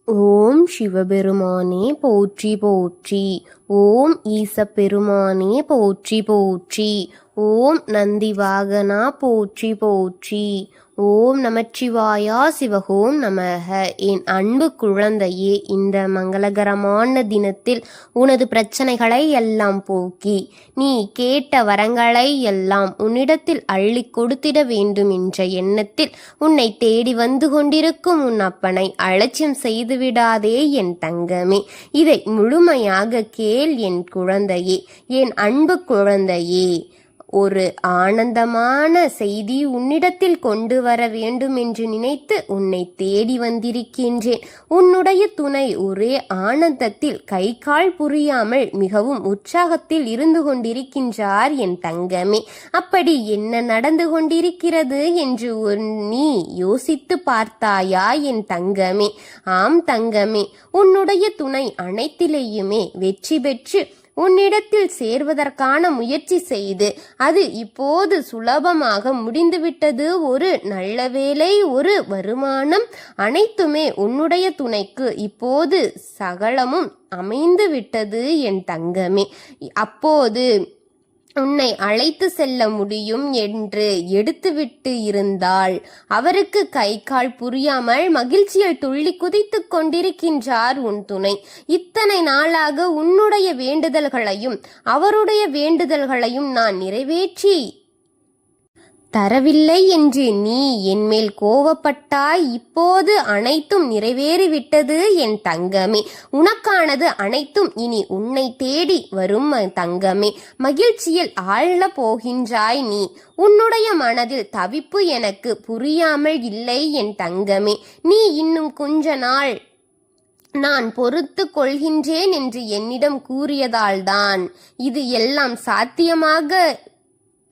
ஓம் சிவபெருமானே போற்றி போற்றி. ஓம் ஈசப்பெருமானே போற்றி போற்றி. ஓம் நந்திவாகனா போற்றி போற்றி. ஓம் நமச்சிவாயா சிவகோம் நமக. என் அன்பு குழந்தையே, இந்த மங்களகரமான தினத்தில் உனது பிரச்சனைகளை எல்லாம் போக்கி நீ கேட்ட வரங்களை எல்லாம் உன்னிடத்தில் அள்ளி கொடுத்திட வேண்டும் என்ற எண்ணத்தில் உன்னை தேடி வந்து கொண்டிருக்கும் உன் அப்பனை அலட்சியம் செய்துவிடாதே என் தங்கமே. இதை முழுமையாக கேள் என் குழந்தையே, என் அன்பு குழந்தையே. ஒரு ஆனந்தமான செய்தி உன்னிடத்தில் கொண்டு வர வேண்டும் என்று நினைத்து உன்னை தேடி வந்திருக்கின்றேன். உன்னுடைய துணை ஒரே ஆனந்தத்தில் கை கால் புரியாமல் மிகவும் உற்சாகத்தில் இருந்து கொண்டிருக்கின்றார் என் தங்கமே. அப்படி என்ன நடந்து கொண்டிருக்கிறது என்று நீ யோசித்து பார்த்தாயா என் தங்கமே? ஆம் தங்கமே, உன்னுடைய துணை அனைத்திலேயுமே வெற்றி பெற்று உன்னிடத்தில் சேர்வதற்கான முயற்சி செய்து அது இப்போது சுலபமாக முடிந்துவிட்டது. ஒரு நல்ல வேலை, ஒரு வருமானம், அனைத்துமே உன்னுடைய துணைக்கு இப்போது சகலமும் அமைந்து விட்டது என் தங்கமே. அப்போது உன்னை அழைத்து செல்ல முடியும் என்று எடுத்துவிட்டு இருந்தால் அவருக்கு கை கால் புரியாமல் மகிழ்ச்சியில் துள்ளி குதித்து கொண்டிருக்கின்றார் உன் துணை. இத்தனை நாளாக உன்னுடைய வேண்டுதல்களையும் அவருடைய வேண்டுதல்களையும் நான் நிறைவேற்றி தரவில்லை என்று நீ என்மேல் கோவப்பட்டாய். இப்போது அனைத்தும் நிறைவேறிவிட்டது என் தங்கமே. உனக்கானது அனைத்தும் இனி உன்னை தேடி வரும் தங்கமே. மகிழ்ச்சியில் ஆழ போகின்றாய் நீ. உன்னுடைய மனதில் தவிப்பு எனக்கு புரியாமல் இல்லை என் தங்கமே. நீ இன்னும் கொஞ்ச நாள் நான் பொறுத்து கொள்கின்றேன் என்று என்னிடம் கூறியதால்தான் இது எல்லாம் சாத்தியமாக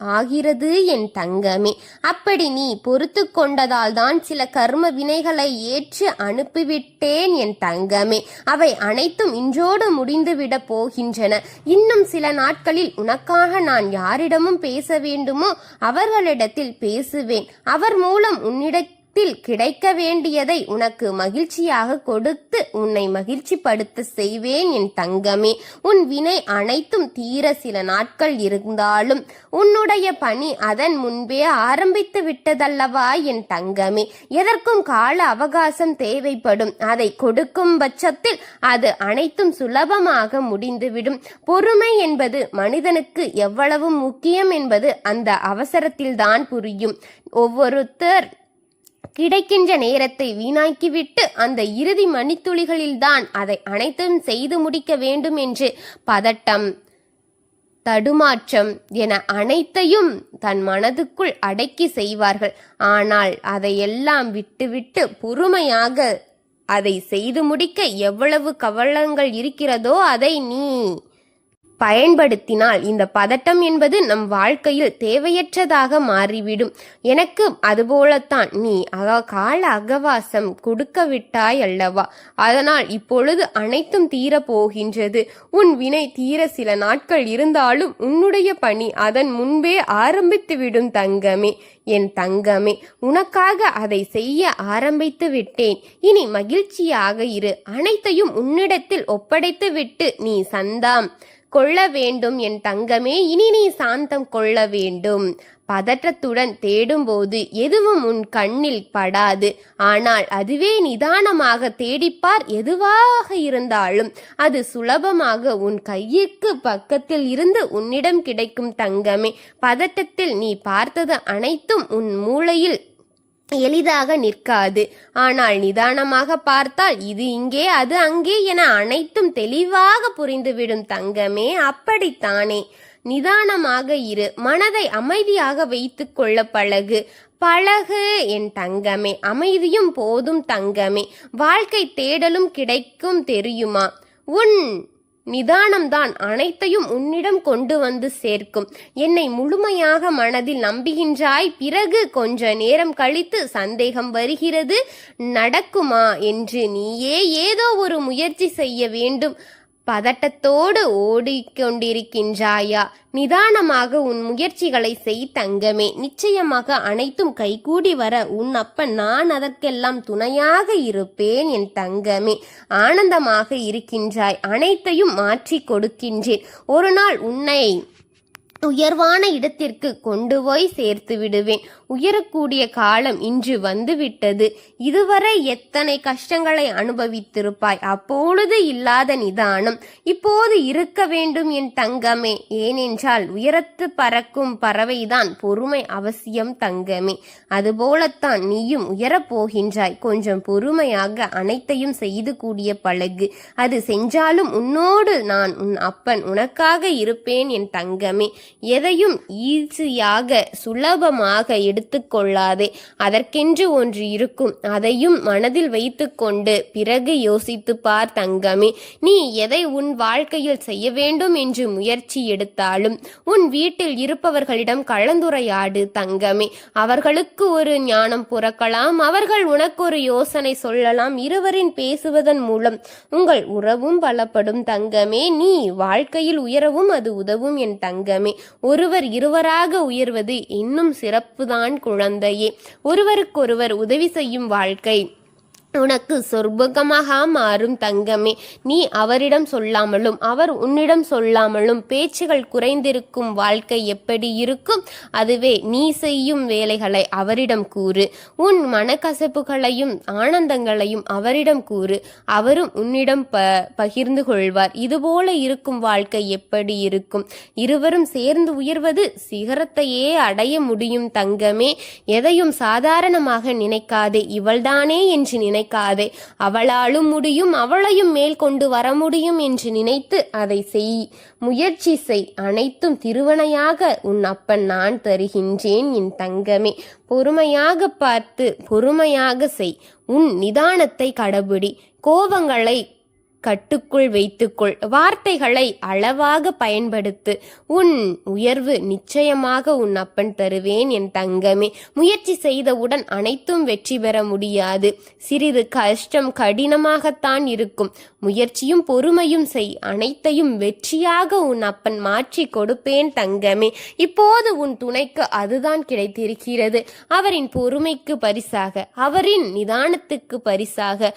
ஆகிறது என் தங்கமே. அப்படி நீ பொறுத்து கொண்டதால் தான் சில கர்ம வினைகளை ஏற்று அனுப்பிவிட்டேன் என் தங்கமே. அவை அனைத்தும் இன்றோடு முடிந்துவிட போகின்றன. இன்னும் சில நாட்களில் உனக்காக நான் யாரிடமும் பேச வேண்டுமோ அவர்களிடத்தில் பேசுவேன். அவர் மூலம் உன்னிடத்தில் கிடைக்க வேண்டியதை உனக்கு மகிழ்ச்சியாக கொடுத்து உன்னை மகிழ்ச்சிப்படுத்த செய்வேன் என் தங்கமே. உன் வினை அனைத்தும் தீர சில நாட்கள் இருந்தாலும் உன்னுடைய பணி அதன் முன்பே ஆரம்பித்து விட்டதல்லவா என் தங்கமே. எதற்கும் கால அவகாசம் தேவைப்படும். அதை கொடுக்கும் பட்சத்தில் அது அனைத்தும் சுலபமாக முடிந்துவிடும். பொறுமை என்பது மனிதனுக்கு எவ்வளவு முக்கியம் என்பது அந்த அவசரத்தில்தான் புரியும். ஒவ்வொருத்தர் கிடைக்கின்ற நேரத்தை வீணாக்கிவிட்டு அந்த இறுதி மணித்துளிகளில்தான் அதை அனைத்தும் செய்து முடிக்க வேண்டும் என்று பதட்டம், தடுமாற்றம் என அனைத்தையும் தன் மனதுக்குள் அடக்கி செய்வார்கள். ஆனால் அதையெல்லாம் விட்டுவிட்டு பொறுமையாக அதை செய்து முடிக்க எவ்வளவு கவலங்கள் இருக்கிறதோ அதை நீ பயன்படுத்தினால் இந்த பதட்டம் என்பது நம் வாழ்க்கையில் தேவையற்றதாக மாறிவிடும். எனக்கு அதுபோலத்தான் நீ கால அகவாசம் கொடுக்க விட்டாய் அல்லவா? அதனால் இப்பொழுது அனைத்தும் தீரப்போகின்றது. உன் வினை தீர சில நாட்கள் இருந்தாலும் உன்னுடைய பணி அதன் முன்பே ஆரம்பித்துவிடும் தங்கமே. என் தங்கமே, உனக்காக அதை செய்ய ஆரம்பித்து விட்டேன். இனி மகிழ்ச்சியாக இரு. அனைத்தையும் உன்னிடத்தில் ஒப்படைத்து விட்டு நீ சந்தாம் கொள்ள வேண்டும் என் தங்கமே. இனி நீ சாந்தம் கொள்ள வேண்டும். பதற்றத்துடன் தேடும்போது எதுவும் உன் கண்ணில் படாது. ஆனால் அதுவே நிதானமாக தேடிப்பார். எதுவாக இருந்தாலும் அது சுலபமாக உன் கைக்கு பக்கத்தில் இருந்து உன்னிடம் கிடைக்கும் தங்கமே. பதட்டத்தில் நீ பார்த்தது அனைத்தும் உன் மூளையில் எளிதாக நிற்காது. ஆனால் நிதானமாக பார்த்தால் இது இங்கே அது அங்கே என அனைத்தும் தெளிவாக புரிந்துவிடும் தங்கமே. அப்படித்தானே நிதானமாக இரு. மனதை அமைதியாக வைத்து கொள்ள பழகு என் தங்கமே. அமைதியும் போதும் தங்கமே. வாழ்க்கை தேடலும் கிடைக்கும் தெரியுமா? உன் நிதானம்தான் அனைத்தையும் உன்னிடம் கொண்டு வந்து சேர்க்கும். என்னை முழுமையாக மனதில் நம்புகின்றாய். பிறகு கொஞ்ச நேரம் கழித்து சந்தேகம் வருகிறது, நடக்குமா என்று. நீயே ஏதோ ஒரு முயற்சி செய்ய வேண்டும். பதட்டத்தோடு ஓடிக்கொண்டிருக்கின்றாயா? நிதானமாக உன் முயற்சிகளை செய் தங்கமே. நிச்சயமாக அனைத்தும் கைகூடி வர உன் அப்பன் நான் அதற்கெல்லாம் துணையாக இருப்பேன் என் தங்கமே. ஆனந்தமாக இருக்கின்றாய், அனைத்தையும் மாற்றி கொடுக்கின்றேன். ஒரு நாள் உன்னை உயர்வான இடத்திற்கு கொண்டு போய் சேர்த்து விடுவேன். உயரக்கூடிய காலம் இன்று வந்துவிட்டது. இதுவரை எத்தனை கஷ்டங்களை அனுபவித்திருப்பாய். அப்பொழுது இல்லாத நிதானம் இப்போது இருக்க வேண்டும் என் தங்கமே. ஏனென்றால் உயரத்து பறக்கும் பறவைதான் பொறுமை அவசியம் தங்கமே. அதுபோலத்தான் நீயும் உயரப்போகின்றாய். கொஞ்சம் பொறுமையாக அனைத்தையும் செய்து கூடிய பழகு. அது செஞ்சாலும் உன்னோடு நான் உன் அப்பன் உனக்காக இருப்பேன் என் தங்கமே. எதையும் ஈஸியாக சுலபமாக எடுத்துக்கொள்ளாதே. அதற்கென்று ஒன்று இருக்கும். அதையும் மனதில் வைத்துக்கொண்டு பிறகு யோசித்து பார் தங்கமே. நீ எதை உன் வாழ்க்கையில் செய்ய வேண்டும் என்று முயற்சி எடுத்தாலும் உன் வீட்டில் இருப்பவர்களிடம் கலந்துரையாடு தங்கமே. அவர்களுக்கு ஒரு ஞானம் புறக்கலாம், அவர்கள் உனக்கு ஒரு யோசனை சொல்லலாம். இருவரின் பேசுவதன் மூலம் உங்கள் உறவும் பலப்படும் தங்கமே. நீ வாழ்க்கையில் உயரவும் அது உதவும் என் தங்கமே. ஒருவர் இருவராக உயர்வது இன்னும் சிறப்புதான் குழந்தையே. ஒருவருக்கொருவர் உதவி செய்யும் வாழ்க்கை உனக்கு சொர்க்கமாக மாறும் தங்கமே. நீ அவரிடம் சொல்லாமலும் அவர் உன்னிடம் சொல்லாமலும் பேச்சுகள் குறைந்திருக்கும் வாழ்க்கை எப்படி இருக்கும்? அதுவே நீ செய்யும் வேலைகளை அவரிடம் கூறு. உன் மனக்கசப்புகளையும் ஆனந்தங்களையும் அவரிடம் கூறு. அவரும் உன்னிடம் பகிர்ந்து கொள்வார். இதுபோல இருக்கும் வாழ்க்கை எப்படி இருக்கும்? இருவரும் சேர்ந்து உயர்வது சிகரத்தையே அடைய முடியும் தங்கமே. எதையும் சாதாரணமாக நினைக்காதே. இவள்தானே என்று நினைக்காதே. அவளாலும் முடியும், அவளையும் மேல் கொண்டு வர முடியும் என்று நினைத்து அதை செய். முயற்சி செய். அனைத்தும் திருவனையாக உன் அப்பன் நான் தருகின்றேன் என் தங்கமே. பொறுமையாக பார்த்து பொறுமையாக செய். உன் நிதானத்தை கடைபிடி. கோபங்களை கட்டுக்குள் வைத்துக்கொள். வார்த்தைகளை அளவாக பயன்படுத்து. உன் உயர்வு நிச்சயமாக உன் அப்பன் தருவேன் என் தங்கமே. முயற்சி செய்தவுடன் அனைத்தும் வெற்றி பெற முடியாது. சிறிது கஷ்டம் கடினமாகத்தான் இருக்கும். முயற்சியும் பொறுமையும் செய். அனைத்தையும் வெற்றியாக உன் அப்பன் மாற்றி கொடுப்பேன் தங்கமே. இப்போது உன் துணைக்கு அதுதான் கிடைத்திருக்கிறது. அவரின் பொறுமைக்கு பரிசாக, அவரின் நிதானத்துக்கு பரிசாக,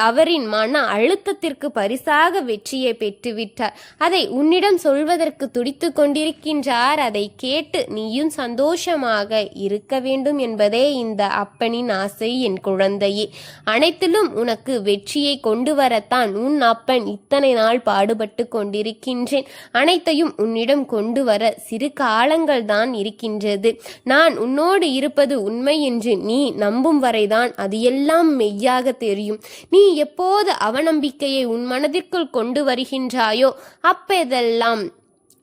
அவரின் மன அழுத்தத்திற்கு பரிசாக வெற்றியை பெற்றுவிட்டார். அதை உன்னிடம் சொல்வதற்கு துடித்து கொண்டிருக்கின்றார். அதை கேட்டு நீயும் சந்தோஷமாக இருக்க வேண்டும் என்பதே இந்த அப்பனின் ஆசை என் குழந்தையே. அனைத்திலும் உனக்கு வெற்றியை கொண்டு வரத்தான் உன் அப்பன் இத்தனை நாள் பாடுபட்டு கொண்டிருக்கின்றேன். அனைத்தையும் உன்னிடம் கொண்டு வர சிறு காலங்கள் தான் இருக்கின்றது. நான் உன்னோடு இருப்பது உண்மை என்று நீ நம்பும் வரைதான் அது எல்லாம் மெய்யாக தெரியும். நீ எப்போது அவநம்பிக்கையை உன் மனதிற்குள் கொண்டு வருகின்றாயோ அப்பெல்லாம்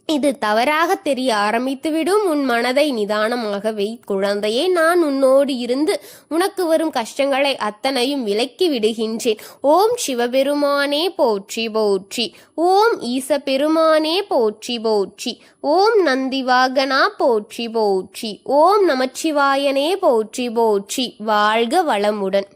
இது தவறாக தெரிய ஆரம்பித்துவிடும். உன் மனதை நிதானமாக வை குழந்தையே. நான் உன்னோடு இருந்து உனக்கு வரும் கஷ்டங்களை அத்தனையும் விலக்கி விடுகின்றேன். ஓம் சிவபெருமானே போற்றி போற்றி. ஓம் ஈச பெருமானே போற்றி போற்றி. ஓம் நந்திவாகனா போற்றி போற்றி. ஓம் நமச்சிவாயனே போற்றி போற்றி. வாழ்க வளமுடன்.